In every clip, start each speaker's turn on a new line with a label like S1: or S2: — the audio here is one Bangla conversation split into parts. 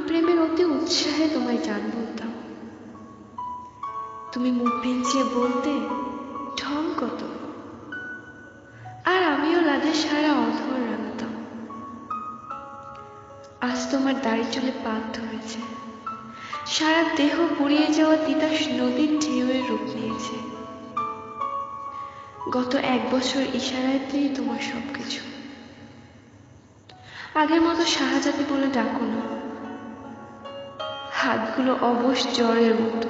S1: প্রেমের অতি উৎসাহে তোমায় জান বলতাম, তুমি মুখ ভেঙচিয়ে বলতে ঢং কত, আর আমিও লাজে সারা অধর রাখতাম। আজ তোমার দাড়ি চুলে পাত ধরেছে, সারা দেহ পুড়িয়ে যাওয়া তিতাস নদীর ঢেউয়ের রূপ নিয়েছে। গত 1 বছর ইশারাতেই তোমার সবকিছু। আগের মতো শাহজাদি বলে ডাকো না, হাতগুলো অবশ জ্বরের মতো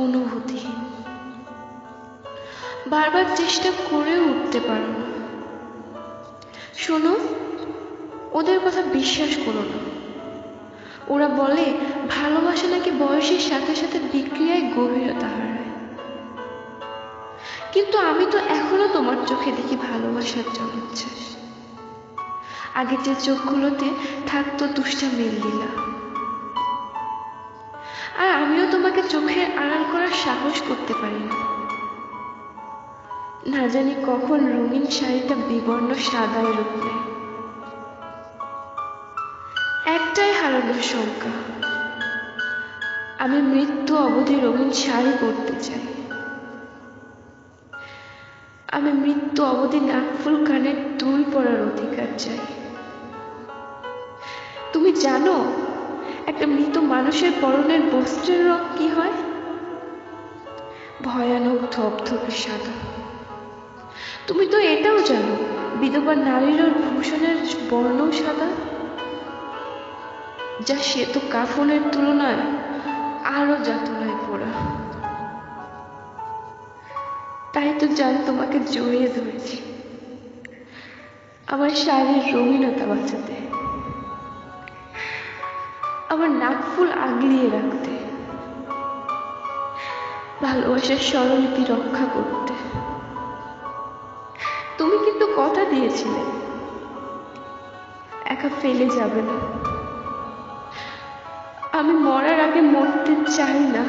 S1: অনুভূতিহীন। বারবার চেষ্টা করেও উঠতে পারো না। শোনো, ওদের কথা বিশ্বাস করো না। ওরা বলে ভালোবাসা নাকি বয়সের সাথে সাথে বিক্রিয়ায় গভীরতা হারায়, কিন্তু আমি তো এখনো তোমার চোখে দেখি ভালোবাসার জলোচ্ছ্বাস। আগে যে চোখগুলোতে থাকতো দুষ্টামির লীলা, আর আমিও তোমাকে চোখের আড়াল করার সাহস করতে পারি না। না জানি কখন রঙিন শাড়িটা বিবর্ণ সাদায় রূপ নেয়। একটাই হারানোর শঙ্কা, আমি মৃত্যু অবধি রঙিন শাড়ি পরতে চাই। আমি মৃত্যু অবধি নাকফুল কানের দুল পরার অধিকার চাই। তুমি জানো একটা মৃত মানুষের পরনের বস্ত্রের রং কি হয়? ভয়ানক ধবধবে সাদা। তুমি তো এটাও জানো বিধবা নারীর ভূষণের বর্ণ সাদা, যা শ্বেত কাফনের তুলনায় আরো যাতনায় পোড়া। তাই তো জান তোমাকে জড়িয়ে ধরেছি আমার শাড়ির রঙিনতা বাঁচাতে, আমার নাকফুল আগলিয়ে রাখতে, ভালোবাসার স্বরলিপি রক্ষা করতে। তুমি কিন্তু কথা দিয়েছিলে একা ফেলে যাবে না। আমি মরার আগে মরতে চাই না।